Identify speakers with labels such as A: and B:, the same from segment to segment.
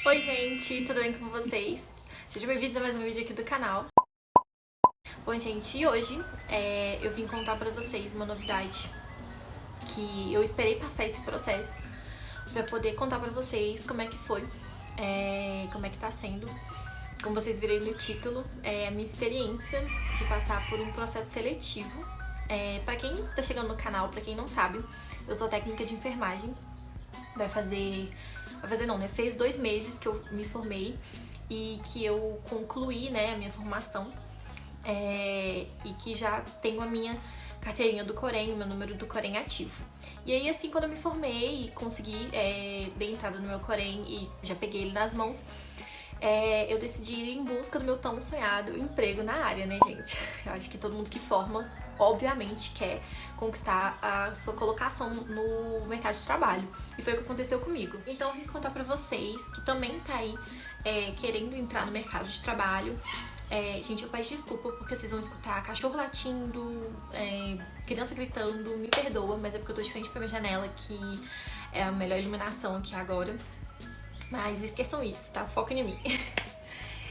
A: Oi gente, tudo bem com vocês? Sejam bem-vindos a mais um vídeo aqui do canal. Bom gente, e hoje eu vim contar pra vocês uma novidade que eu esperei passar esse processo pra poder contar pra vocês como é que foi, como é que tá sendo, como vocês viram no título, a minha experiência de passar por um processo seletivo. Pra quem tá chegando no canal, pra quem não sabe, eu sou técnica de enfermagem. Fez 2 meses que eu me formei e que eu concluí, né, a minha formação, e que já tenho a minha carteirinha do Corém, o meu número do Corém ativo. E aí, assim, quando eu me formei e consegui dar entrada no meu Corém e já peguei ele nas mãos, eu decidi ir em busca do meu tão sonhado emprego na área, né, gente? Eu acho que todo mundo que forma, obviamente, quer conquistar a sua colocação no mercado de trabalho. E foi o que aconteceu comigo. Então, eu vim contar pra vocês que também tá aí querendo entrar no mercado de trabalho. Gente, eu peço desculpa porque vocês vão escutar cachorro latindo, criança gritando, me perdoa, mas é porque eu tô de frente pra minha janela, que é a melhor iluminação aqui agora. Mas esqueçam isso, tá? Foquem em mim.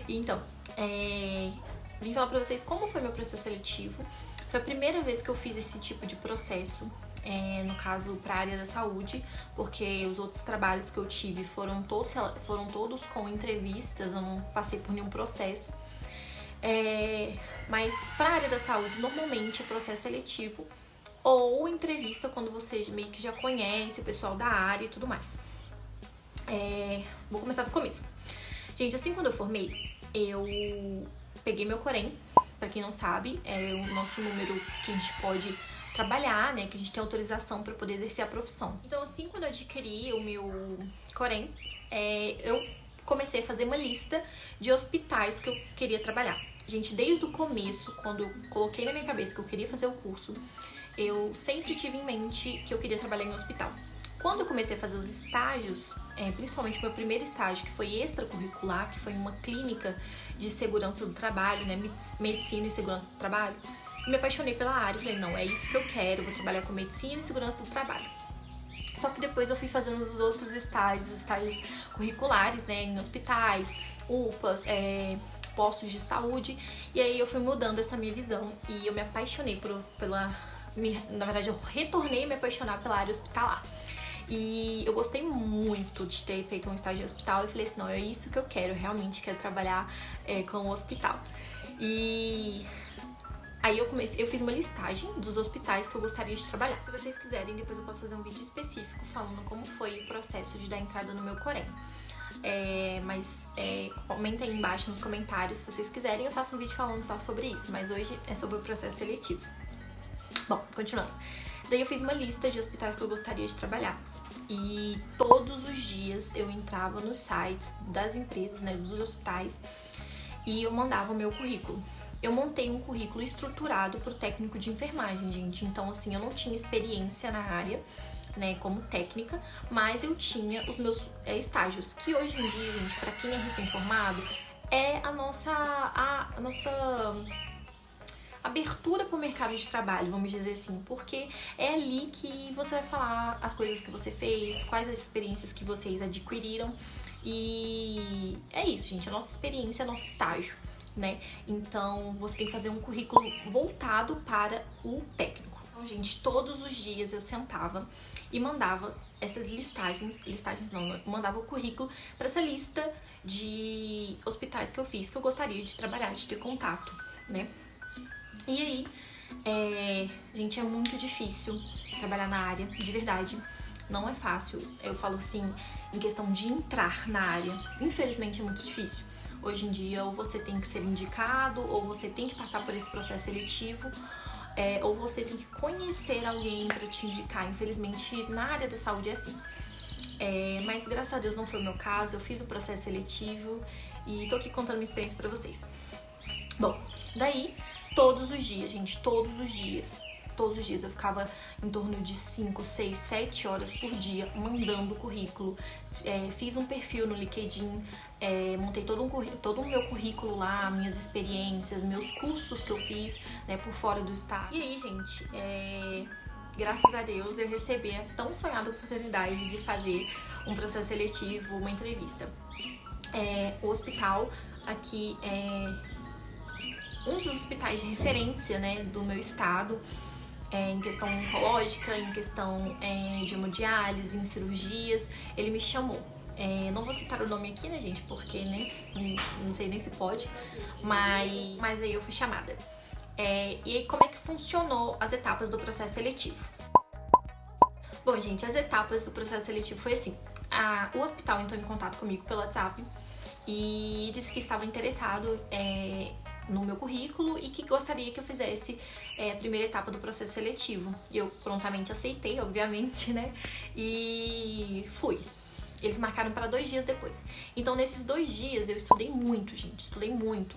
A: Então, vim falar pra vocês como foi meu processo seletivo. Foi a primeira vez que eu fiz esse tipo de processo, no caso, pra área da saúde, porque os outros trabalhos que eu tive foram todos com entrevistas, eu não passei por nenhum processo. Mas pra área da saúde, normalmente é processo seletivo ou entrevista quando você meio que já conhece o pessoal da área e tudo mais. Vou começar do começo. Gente, assim, quando eu formei, eu peguei meu Corém. Pra quem não sabe, é o nosso número que a gente pode trabalhar, né? Que a gente tem autorização pra poder exercer a profissão. Então, assim, quando eu adquiri o meu Corém, eu comecei a fazer uma lista de hospitais que eu queria trabalhar. Gente, desde o começo, quando eu coloquei na minha cabeça que eu queria fazer o curso, eu sempre tive em mente que eu queria trabalhar em hospital. Quando eu comecei a fazer os estágios, principalmente o meu primeiro estágio, que foi extracurricular, que foi em uma clínica de segurança do trabalho, né, medicina e segurança do trabalho, eu me apaixonei pela área e falei, não, é isso que eu quero, eu vou trabalhar com medicina e segurança do trabalho. Só que depois eu fui fazendo os outros estágios curriculares, né, em hospitais, UPAs, postos de saúde, e aí eu fui mudando essa minha visão e eu me apaixonei na verdade, eu retornei a me apaixonar pela área hospitalar. E eu gostei muito de ter feito um estágio em hospital e falei assim, não, é isso que eu quero, eu realmente quero trabalhar com o hospital. E aí eu fiz uma listagem dos hospitais que eu gostaria de trabalhar. Se vocês quiserem, depois eu posso fazer um vídeo específico falando como foi o processo de dar entrada no meu Corém. Mas comenta aí embaixo nos comentários se vocês quiserem, eu faço um vídeo falando só sobre isso, mas hoje é sobre o processo seletivo. Bom, continuando. Daí eu fiz uma lista de hospitais que eu gostaria de trabalhar. E todos os dias eu entrava nos sites das empresas, né, dos hospitais, e eu mandava o meu currículo. Eu montei um currículo estruturado pro técnico de enfermagem, gente. Então, assim, eu não tinha experiência na área, né, como técnica, mas eu tinha os meus estágios, que hoje em dia, gente, pra quem é recém-formado, é a nossa abertura para o mercado de trabalho, vamos dizer assim, porque é ali que você vai falar as coisas que você fez, quais as experiências que vocês adquiriram, e é isso, gente, a nossa experiência é nosso estágio, né? Então, você tem que fazer um currículo voltado para o técnico. Então, gente, todos os dias eu sentava e mandava essas listagens não, eu mandava o currículo para essa lista de hospitais que eu fiz, que eu gostaria de trabalhar, de ter contato, né? E aí, gente, é muito difícil trabalhar na área, de verdade, não é fácil. Eu falo assim, em questão de entrar na área, infelizmente é muito difícil. Hoje em dia, ou você tem que ser indicado, ou você tem que passar por esse processo seletivo, ou você tem que conhecer alguém para te indicar. Infelizmente, na área da saúde é assim. Mas graças a Deus não foi o meu caso, eu fiz o processo seletivo e tô aqui contando minha experiência pra vocês. Bom, daí, todos os dias, gente, todos os dias eu ficava em torno de 5, 6, 7 horas por dia mandando currículo. Fiz um perfil no LinkedIn, montei todo o meu currículo lá, minhas experiências, meus cursos que eu fiz, né, por fora do estado. E aí, gente, graças a Deus eu recebi a tão sonhada oportunidade de fazer um processo seletivo, uma entrevista. O hospital aqui é um dos hospitais de referência, né, do meu estado, em questão oncológica, em questão de hemodiálise, em cirurgias. Ele me chamou. Não vou citar o nome aqui, né, gente, porque, né, não sei nem se pode, mas aí eu fui chamada. E aí, como é que funcionou as etapas do processo seletivo? Bom, gente, as etapas do processo seletivo foi assim. O hospital entrou em contato comigo pelo WhatsApp e disse que estava interessado no meu currículo e que gostaria que eu fizesse a primeira etapa do processo seletivo. E eu prontamente aceitei, obviamente, né? E fui. Eles marcaram para 2 dias depois. Então, nesses 2 dias, eu estudei muito, gente. Estudei muito.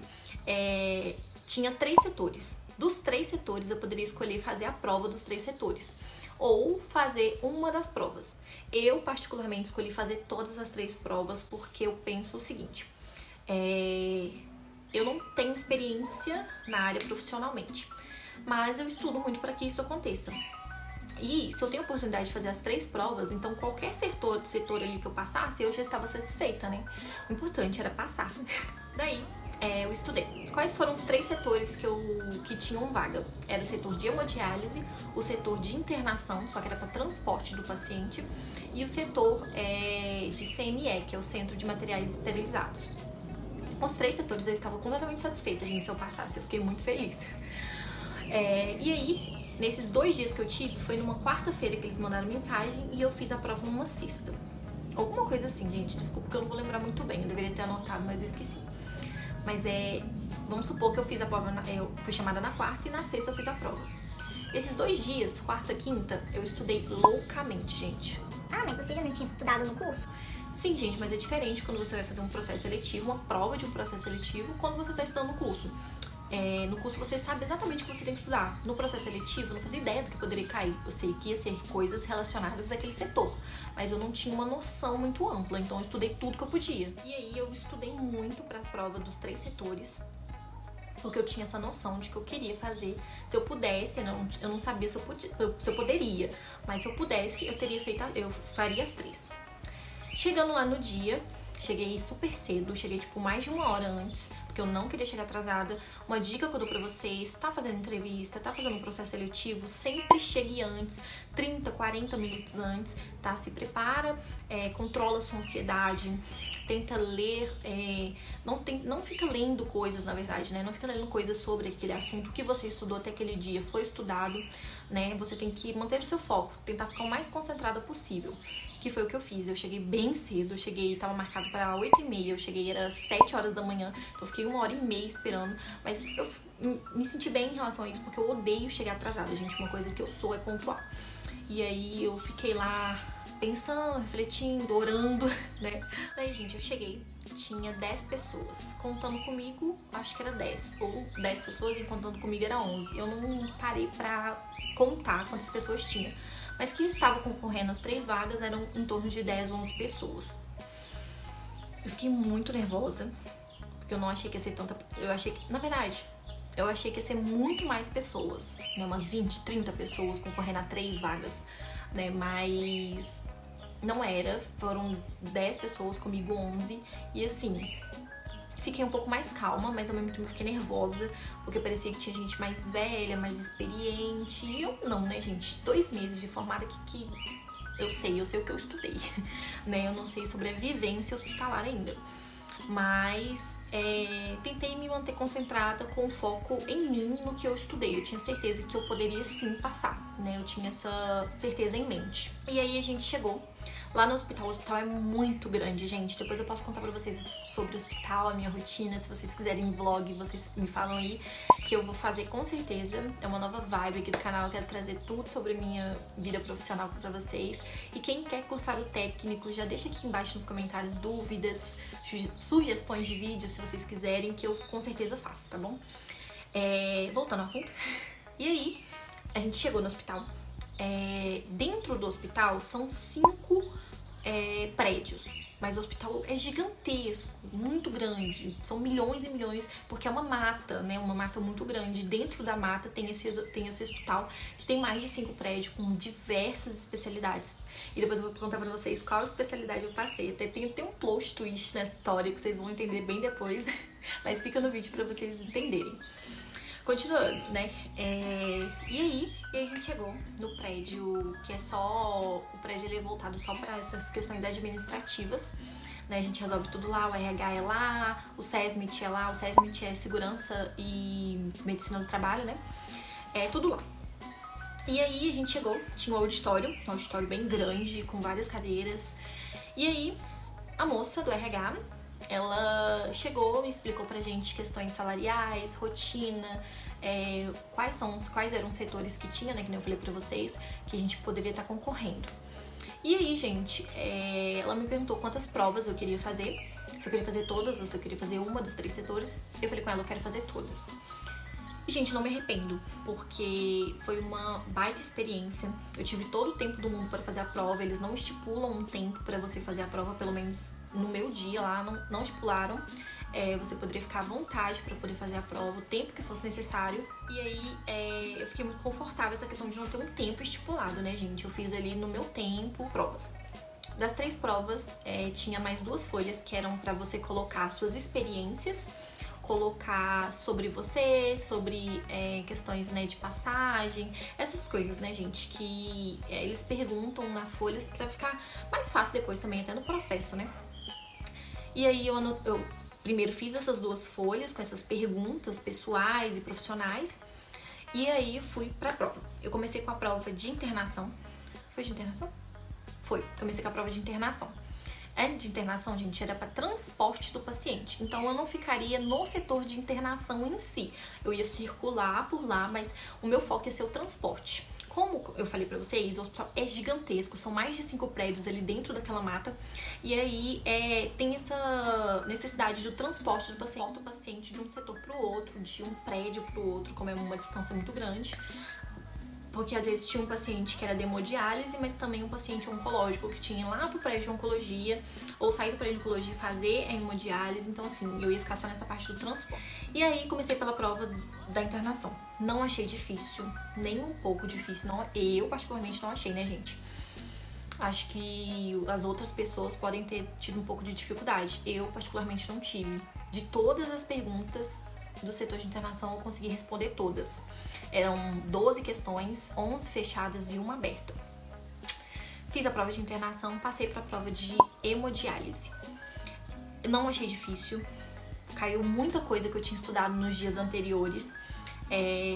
A: Tinha 3 setores. Dos 3 setores, eu poderia escolher fazer a prova dos 3 setores. Ou fazer uma das provas. Eu, particularmente, escolhi fazer todas as 3 provas porque eu penso o seguinte. Eu não tenho experiência na área profissionalmente, mas eu estudo muito para que isso aconteça. E se eu tenho a oportunidade de fazer as 3 provas, então qualquer setor ali que eu passasse, eu já estava satisfeita, né? O importante era passar. Daí, eu estudei. Quais foram os 3 setores que tinham vaga? Era o setor de hemodiálise, o setor de internação, só que era para transporte do paciente, e o setor de CME, que é o Centro de Materiais Esterilizados. Os 3 setores eu estava completamente satisfeita, gente, se eu passasse, eu fiquei muito feliz. E aí, nesses 2 dias que eu tive, foi numa quarta-feira que eles mandaram mensagem e eu fiz a prova numa sexta. Alguma coisa assim, gente, desculpa que eu não vou lembrar muito bem, eu deveria ter anotado, mas esqueci. Mas vamos supor que eu fiz a prova, eu fui chamada na quarta e na sexta eu fiz a prova. Esses 2 dias, quarta, quinta, eu estudei loucamente, gente.
B: Ah, mas você já não tinha estudado no curso?
A: Sim, gente, mas é diferente quando você vai fazer um processo seletivo, uma prova de um processo seletivo, quando você está estudando no curso. No curso você sabe exatamente o que você tem que estudar. No processo seletivo, eu não fazia ideia do que poderia cair. Eu sei que ia ser coisas relacionadas àquele setor, mas eu não tinha uma noção muito ampla, então eu estudei tudo que eu podia. E aí eu estudei muito para a prova dos 3 setores, porque eu tinha essa noção de que eu queria fazer. Se eu pudesse, eu não sabia se eu poderia, mas se eu pudesse, eu faria as 3. Chegando lá no dia, cheguei super cedo, cheguei tipo mais de 1 hora antes, porque eu não queria chegar atrasada. Uma dica que eu dou pra vocês, tá fazendo entrevista, tá fazendo um processo seletivo, sempre chegue antes, 30, 40 minutos antes, tá? Se prepara, controla a sua ansiedade, tenta ler, não fica lendo coisas, na verdade, né? Não fica lendo coisas sobre aquele assunto que você estudou até aquele dia, foi estudado, né? Você tem que manter o seu foco, tentar ficar o mais concentrada possível. Que foi o que eu fiz. Eu cheguei bem cedo, tava marcado para 8h30, eu cheguei, era 7 horas da manhã, então eu fiquei 1h30 esperando, mas eu me senti bem em relação a isso, porque eu odeio chegar atrasada, gente, uma coisa que eu sou é pontual. E aí eu fiquei lá pensando, refletindo, orando, né? Daí, gente, eu cheguei, tinha 10 pessoas, contando comigo, acho que era 10, ou 10 pessoas e contando comigo era 11. Eu não parei pra contar quantas pessoas tinha, mas que estavam concorrendo às 3 vagas eram em torno de 10 ou 11 pessoas. Eu fiquei muito nervosa, porque eu não achei que ia ser tanta... eu achei que ia ser muito mais pessoas, né? Umas 20, 30 pessoas concorrendo a 3 vagas, né? Mas não era, foram 10 pessoas, comigo 11, e assim... Fiquei um pouco mais calma, mas ao mesmo tempo fiquei nervosa, porque parecia que tinha gente mais velha, mais experiente. E eu não, né, gente? 2 meses de formada que eu sei o que eu estudei, né? Eu não sei sobre a vivência hospitalar ainda. Mas tentei me manter concentrada com foco em mim, no que eu estudei. Eu tinha certeza que eu poderia sim passar, né? Eu tinha essa certeza em mente. E aí a gente chegou lá no hospital. O hospital é muito grande, gente. Depois eu posso contar pra vocês sobre o hospital, a minha rotina. Se vocês quiserem vlog, vocês me falam aí, que eu vou fazer com certeza. É uma nova vibe aqui do canal. Eu quero trazer tudo sobre a minha vida profissional pra vocês. E quem quer cursar o técnico, já deixa aqui embaixo nos comentários dúvidas, sugestões de vídeos, se vocês quiserem, que eu com certeza faço, tá bom? Voltando ao assunto. E aí, a gente chegou no hospital. Dentro do hospital são 5 prédios. mas o hospital é gigantesco, muito grande, são milhões e milhões, porque é uma mata, né? Uma mata muito grande. Dentro da mata tem esse hospital que tem mais de 5 prédios com diversas especialidades. E depois eu vou contar pra vocês qual especialidade eu passei. Até tem um plot twist nessa história que vocês vão entender bem depois, mas fica no vídeo pra vocês entenderem. Continuando, né? E aí a gente chegou no prédio, que é só... O prédio ele é voltado só para essas questões administrativas, né? A gente resolve tudo lá, o RH é lá, o SESMIT é lá. O SESMIT é Segurança e Medicina do Trabalho, né? É tudo lá. E aí a gente chegou, tinha um auditório bem grande, com várias cadeiras. E aí a moça do RH... ela chegou e explicou pra gente questões salariais, rotina, quais eram os setores que tinha, né, que nem eu falei pra vocês, que a gente poderia estar concorrendo. E aí, gente, ela me perguntou quantas provas eu queria fazer, se eu queria fazer todas ou se eu queria fazer uma dos 3 setores. Eu falei com ela, eu quero fazer todas. E, gente, não me arrependo, porque foi uma baita experiência. Eu tive todo o tempo do mundo para fazer a prova. Eles não estipulam um tempo para você fazer a prova, pelo menos no meu dia lá, não estipularam. Você poderia ficar à vontade para poder fazer a prova, o tempo que fosse necessário. E aí, eu fiquei muito confortável essa questão de não ter um tempo estipulado, né, gente? Eu fiz ali no meu tempo as provas. Das 3 provas, tinha mais 2 folhas que eram para você colocar suas experiências, colocar sobre você, sobre questões, né, de passagem, essas coisas, né, gente, que eles perguntam nas folhas pra ficar mais fácil depois também, até no processo, né. E aí eu primeiro fiz essas 2 folhas com essas perguntas pessoais e profissionais, e aí fui pra prova. Eu comecei com a prova de internação. Foi de internação? Foi. Comecei com a prova de internação. De internação, gente, era para transporte do paciente. Então, eu não ficaria no setor de internação em si. Eu ia circular por lá, mas o meu foco ia ser o transporte. Como eu falei pra vocês, o hospital é gigantesco, são mais de 5 prédios ali dentro daquela mata. E aí, tem essa necessidade do transporte do paciente de um setor pro outro, de um prédio pro outro, como é uma distância muito grande. Porque às vezes tinha um paciente que era de hemodiálise, mas também um paciente oncológico que tinha ir lá pro prédio de oncologia, ou sair do prédio de oncologia e fazer a hemodiálise. Então, assim, eu ia ficar só nessa parte do transporte. E aí, comecei pela prova da internação. Não achei difícil, nem um pouco difícil. Não, eu, particularmente, não achei, né, gente? Acho que as outras pessoas podem ter tido um pouco de dificuldade. Eu, particularmente, não tive. De todas as perguntas do setor de internação, eu consegui responder todas. Eram 12 questões, 11 fechadas e uma aberta. Fiz a prova de internação, passei para a prova de hemodiálise. Não achei difícil, caiu muita coisa que eu tinha estudado nos dias anteriores,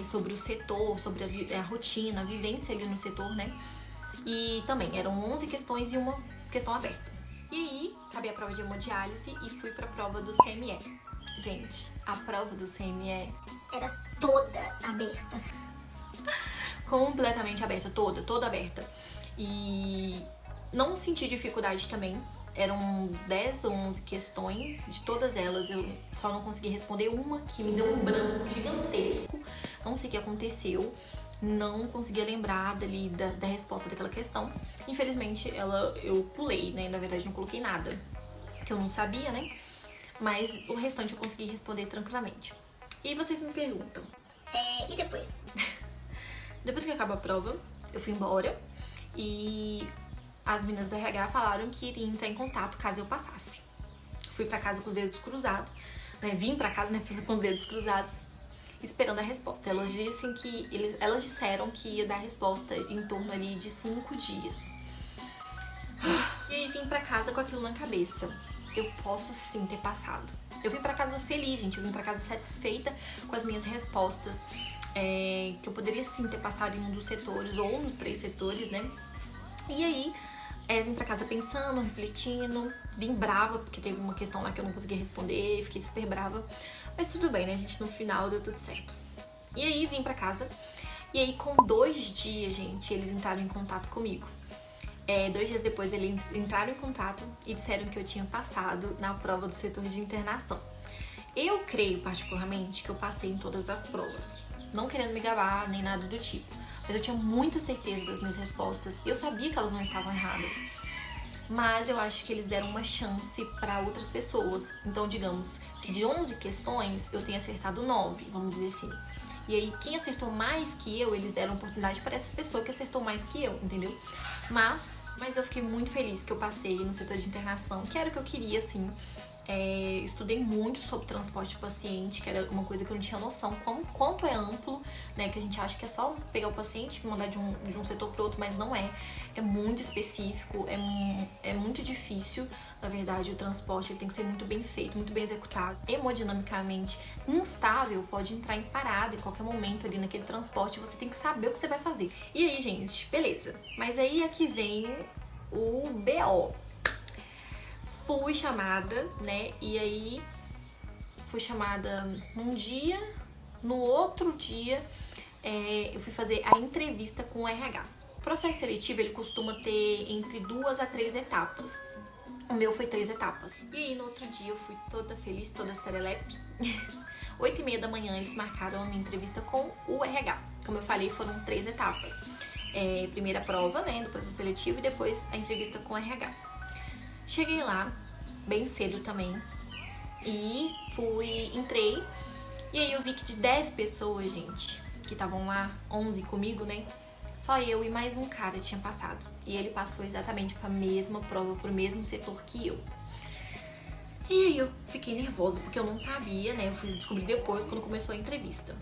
A: sobre o setor, sobre a rotina, a vivência ali no setor, né? E também eram 11 questões e uma questão aberta. E aí, acabei a prova de hemodiálise e fui para a prova do CME. Gente, a prova do CME
B: era toda aberta.
A: Completamente aberta, toda aberta. E não senti dificuldade também. Eram 10 ou 11 questões, de todas elas eu só não consegui responder uma que me deu um branco gigantesco. Não sei o que aconteceu, não conseguia lembrar dali da resposta daquela questão. Infelizmente, eu pulei, né? Na verdade, não coloquei nada, que eu não sabia, né? Mas o restante eu consegui responder tranquilamente. E vocês me perguntam.
B: E depois?
A: Depois que acaba a prova, eu fui embora e as meninas do RH falaram que iriam entrar em contato caso eu passasse. Fui pra casa com os dedos cruzados, né? Vim pra casa, né, com os dedos cruzados, esperando a resposta. Elas disseram que ia dar a resposta em torno ali de 5 dias. E aí vim pra casa com aquilo na cabeça. Eu posso sim ter passado. Eu vim pra casa feliz, gente. Eu vim pra casa satisfeita com as minhas respostas. Que eu poderia sim ter passado em um dos setores ou nos 3 setores, né? E aí, vim pra casa pensando, refletindo. Vim brava, porque teve uma questão lá que eu não conseguia responder. Fiquei super brava. Mas tudo bem, né, gente? No final deu tudo certo. E aí, vim pra casa. E aí, com 2 dias, gente, eles entraram em contato comigo. 2 dias depois eles entraram em contato e disseram que eu tinha passado na prova do setor de internação. Eu creio particularmente que eu passei em todas as provas, não querendo me gabar nem nada do tipo, mas eu tinha muita certeza das minhas respostas e eu sabia que elas não estavam erradas. mas eu acho que eles deram uma chance para outras pessoas. Então, digamos que de 11 questões, eu tenho acertado 9, vamos dizer assim. E aí, quem acertou mais que eu, eles deram oportunidade para essa pessoa que acertou mais que eu, entendeu? Mas eu fiquei muito feliz que eu passei no setor de internação, que era o que eu queria, assim. Estudei muito sobre transporte de paciente, que era uma coisa que eu não tinha noção quanto é amplo, né? Que a gente acha que é só pegar o paciente e mandar de um setor para outro, mas não é. É muito específico, é muito difícil. Na verdade, o transporte ele tem que ser muito bem feito, muito bem executado. Hemodinamicamente instável, pode entrar em parada em qualquer momento ali naquele transporte. Você tem que saber o que você vai fazer. E aí, gente, beleza. Mas aí aqui vem o BO. Fui chamada, né? E aí fui chamada num dia, no outro dia eu fui fazer a entrevista com o RH. O processo seletivo ele costuma ter entre 2 a 3 etapas. O meu foi 3 etapas. E aí no outro dia eu fui toda feliz, toda serelepe. 8h30 da manhã eles marcaram a minha entrevista com o RH. Como eu falei, foram 3 etapas. Primeira prova, né, do processo seletivo e depois a entrevista com o RH. Cheguei lá, bem cedo também, e entrei, e aí eu vi que de 10 pessoas, gente, que estavam lá, 11 comigo, né, só eu e mais um cara tinha passado. E ele passou exatamente para a mesma prova, pro mesmo setor que eu. E aí eu fiquei nervosa, porque eu não sabia, né, eu fui descobrir depois, quando começou a entrevista.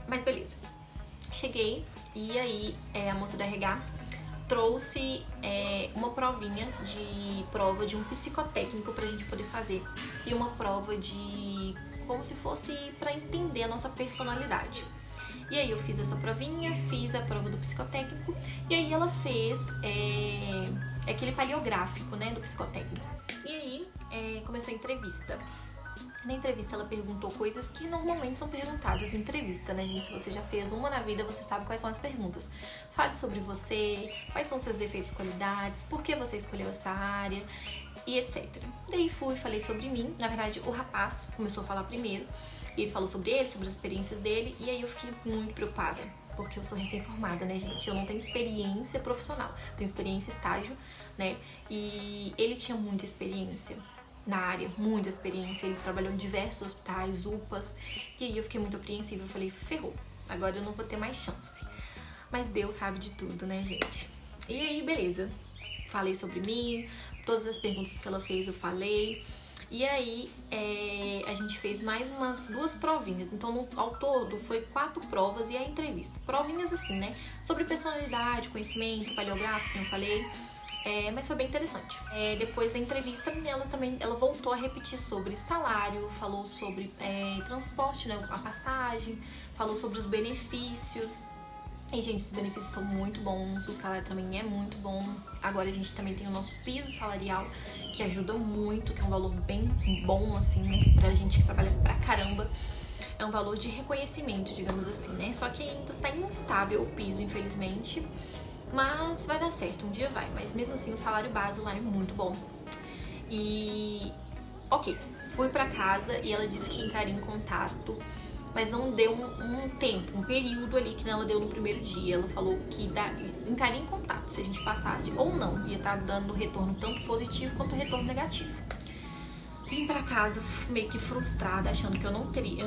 A: Mas beleza. Cheguei, e aí a moça da RH trouxe uma provinha de prova de um psicotécnico pra gente poder fazer. E uma prova de como se fosse pra entender a nossa personalidade. E aí eu fiz essa provinha, fiz a prova do psicotécnico. E aí ela fez aquele paleográfico, né, do psicotécnico. E aí começou a entrevista. Na entrevista ela perguntou coisas que normalmente são perguntadas em entrevista, né, gente? Se você já fez uma na vida, você sabe quais são as perguntas. Fale sobre você, quais são seus defeitos e qualidades, por que você escolheu essa área e etc. Daí falei sobre mim. Na verdade, o rapaz começou a falar primeiro. E ele falou sobre ele, sobre as experiências dele. E aí eu fiquei muito preocupada, porque eu sou recém-formada, né, gente? Eu não tenho experiência profissional. Tenho experiência estágio, né? E ele tinha muita experiência na área, muita experiência, ele trabalhou em diversos hospitais, UPAs, e aí eu fiquei muito apreensiva, eu falei, ferrou, agora eu não vou ter mais chance. Mas Deus sabe de tudo, né, gente? E aí, beleza, falei sobre mim, todas as perguntas que ela fez eu falei, e aí a gente fez mais umas 2 provinhas, então ao todo foi 4 provas e a entrevista. Provinhas assim, né, sobre personalidade, conhecimento, paleográfico, como eu falei. Mas foi bem interessante. Depois da entrevista, ela voltou a repetir sobre salário, falou sobre transporte, né, a passagem, falou sobre os benefícios. E, gente, os benefícios são muito bons, o salário também é muito bom. Agora a gente também tem o nosso piso salarial, que ajuda muito, que é um valor bem bom, assim, né, pra gente que trabalha pra caramba. É um valor de reconhecimento, digamos assim, né? Só que ainda tá instável o piso, infelizmente. Mas vai dar certo, um dia vai. Mas mesmo assim, o salário base lá é muito bom. E... ok, fui pra casa e ela disse que entraria em contato, mas não deu um tempo, um período ali que ela deu no primeiro dia. Ela falou que entraria em contato se a gente passasse ou não. Ia estar dando retorno tanto positivo quanto retorno negativo. Vim pra casa meio que frustrada, achando que eu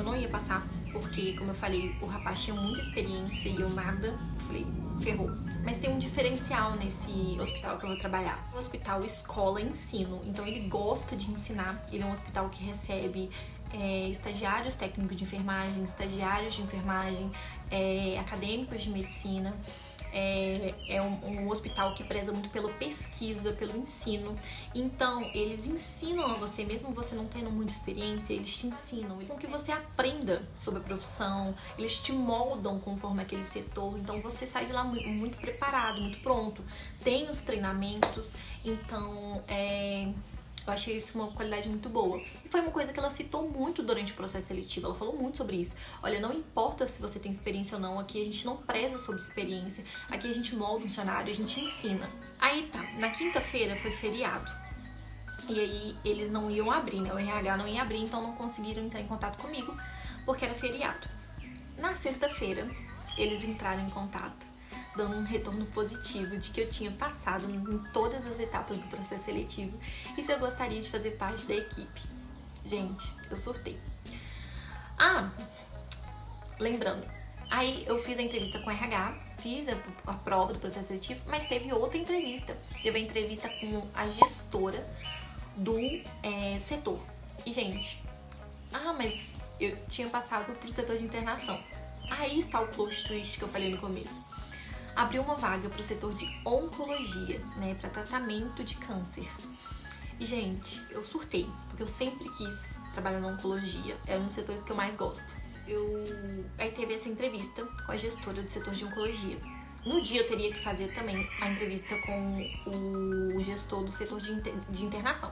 A: não ia passar, porque, como eu falei, o rapaz tinha muita experiência e eu nada. Falei, ferrou. Mas tem um diferencial nesse hospital que eu vou trabalhar. O hospital escola ensino, então ele gosta de ensinar. Ele é um hospital que recebe estagiários técnicos de enfermagem, estagiários de enfermagem, acadêmicos de medicina. É um hospital que preza muito pela pesquisa, pelo ensino. Então, eles ensinam a você, mesmo você não tendo muita experiência, eles te ensinam. Eles querem que você aprenda sobre a profissão, eles te moldam conforme aquele setor. Então, você sai de lá muito preparado, muito pronto. Tem os treinamentos, então... eu achei isso uma qualidade muito boa. E foi uma coisa que ela citou muito durante o processo seletivo. Ela falou muito sobre isso. Olha, não importa se você tem experiência ou não, aqui a gente não preza sobre experiência. Aqui a gente molda o funcionário, a gente ensina. Aí tá, na quinta-feira foi feriado. E aí eles não iam abrir, né? O RH não ia abrir, então não conseguiram entrar em contato comigo, porque era feriado. Na sexta-feira, eles entraram em contato. dando um retorno positivo de que eu tinha passado em todas as etapas do processo seletivo e se eu gostaria de fazer parte da equipe. Gente, eu surtei. Lembrando, aí eu fiz a entrevista com o RH, fiz a prova do processo seletivo, mas teve outra entrevista. Teve a entrevista com a gestora do setor. E, gente, mas eu tinha passado pro setor de internação. Aí está o plot twist que eu falei no começo. Abriu uma vaga pro setor de oncologia, né, para tratamento de câncer. E, gente, eu surtei, porque eu sempre quis trabalhar na oncologia. É um dos setores que eu mais gosto. Aí teve essa entrevista com a gestora do setor de oncologia. No dia eu teria que fazer também a entrevista com o gestor do setor de internação.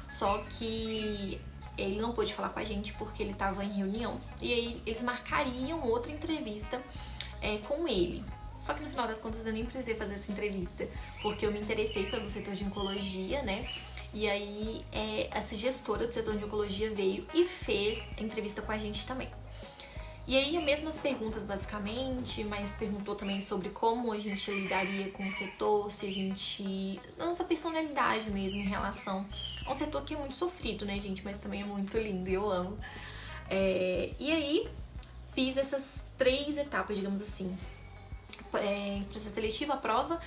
A: Só que ele não pôde falar com a gente porque ele estava em reunião. E aí eles marcariam outra entrevista com ele. Só que no final das contas eu nem precisei fazer essa entrevista, porque eu me interessei pelo setor de oncologia, né? E aí essa gestora do setor de oncologia veio e fez a entrevista com a gente também. E aí, as mesmas perguntas basicamente, mas perguntou também sobre como a gente lidaria com o setor, se a gente... nossa personalidade mesmo em relação a um setor que é muito sofrido, né, gente? Mas também é muito lindo e eu amo. E aí, fiz essas 3 etapas, digamos assim. Processo seletivo, a prova,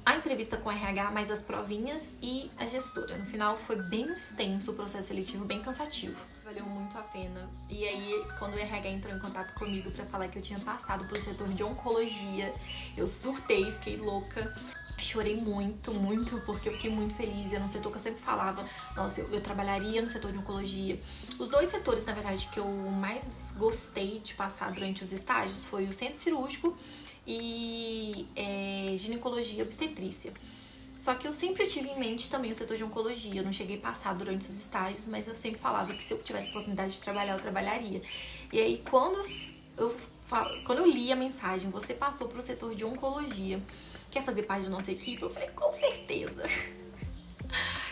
A: a entrevista com a RH, mais as provinhas e a gestora. No final, foi bem extenso o processo seletivo, bem cansativo. Valeu muito a pena. E aí, quando o RH entrou em contato comigo pra falar que eu tinha passado pro setor de oncologia, eu surtei, fiquei louca. Chorei muito, muito, porque eu fiquei muito feliz. Era um setor que eu sempre falava, nossa, eu trabalharia no setor de oncologia. Os 2 setores, na verdade, que eu mais gostei de passar durante os estágios foi o centro cirúrgico e ginecologia e obstetrícia. Só que eu sempre tive em mente também o setor de oncologia. Eu não cheguei a passar durante os estágios, mas eu sempre falava que se eu tivesse oportunidade de trabalhar, eu trabalharia. E aí, quando eu li a mensagem, você passou para o setor de oncologia, quer fazer parte da nossa equipe? Eu falei, com certeza.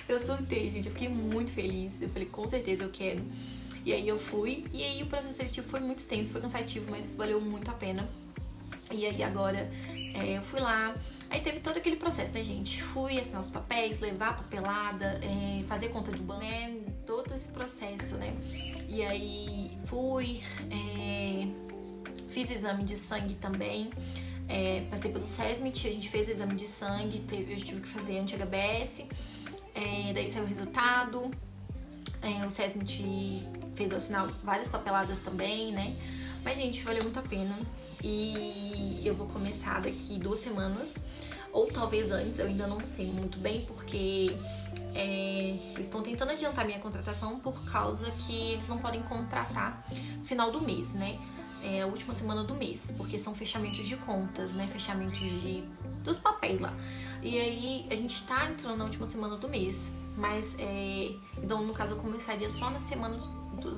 A: Eu surtei, gente. Eu fiquei muito feliz. Eu falei, com certeza eu quero. E aí eu fui. E aí o processo seletivo foi muito extenso, foi cansativo, mas valeu muito a pena. E aí agora eu fui lá. Aí teve todo aquele processo, né, gente? Fui assinar os papéis, levar a papelada, fazer conta do banco, né? Todo esse processo, né? E aí fui, fiz exame de sangue também. Passei pelo SESMIT, a gente fez o exame de sangue, eu tive que fazer anti-HBS, daí saiu o resultado, o SESMIT fez eu assinar várias papeladas também, né? Mas, gente, valeu muito a pena. E eu vou começar daqui 2 semanas, ou talvez antes, eu ainda não sei muito bem, porque eles estão tentando adiantar minha contratação por causa que eles não podem contratar no final do mês, né? A última semana do mês, porque são fechamentos de contas, né? Fechamentos dos papéis lá. E aí a gente tá entrando na última semana do mês, mas então no caso eu começaria só na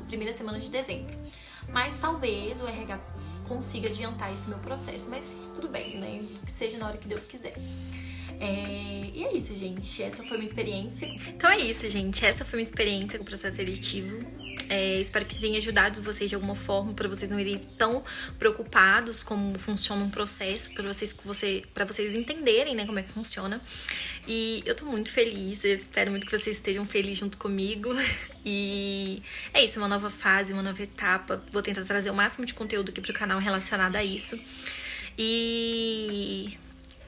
A: primeira semana de dezembro. Mas talvez o RH consiga adiantar esse meu processo, mas tudo bem, né? Que seja na hora que Deus quiser. E é isso, gente. Essa foi minha experiência. Então é isso, gente. Essa foi minha experiência com o processo seletivo. Espero que tenha ajudado vocês de alguma forma, para vocês não irem tão preocupados como funciona um processo, para vocês entenderem, né, como é que funciona. E eu tô muito feliz, eu espero muito que vocês estejam felizes junto comigo. E é isso, uma nova fase, uma nova etapa. Vou tentar trazer o máximo de conteúdo aqui pro canal relacionado a isso. E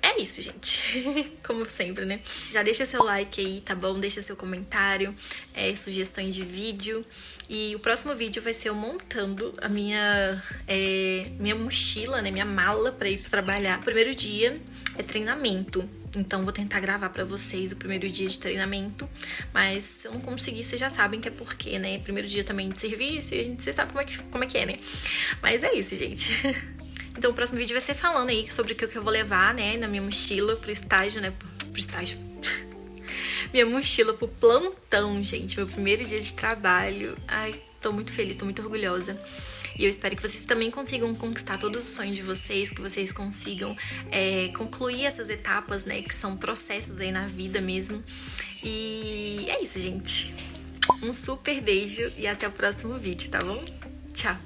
A: é isso, gente. Como sempre, né? Já deixa seu like aí, tá bom? Deixa seu comentário, sugestões de vídeo. E o próximo vídeo vai ser eu montando a minha mochila, né? Minha mala pra ir trabalhar. O primeiro dia é treinamento. Então, vou tentar gravar pra vocês o primeiro dia de treinamento. Mas se eu não conseguir, vocês já sabem que é porque, né? Primeiro dia também de serviço e vocês sabem como é que é, né? Mas é isso, gente. Então, o próximo vídeo vai ser falando aí sobre o que eu vou levar, né? Na minha mochila pro estágio, né? Pro estágio. Minha mochila pro plantão, gente. Meu primeiro dia de trabalho. Ai, tô muito feliz, tô muito orgulhosa. E eu espero que vocês também consigam conquistar todos os sonhos de vocês, que vocês consigam concluir essas etapas, né? Que são processos aí na vida mesmo. E é isso, gente. Um super beijo e até o próximo vídeo, tá bom? Tchau!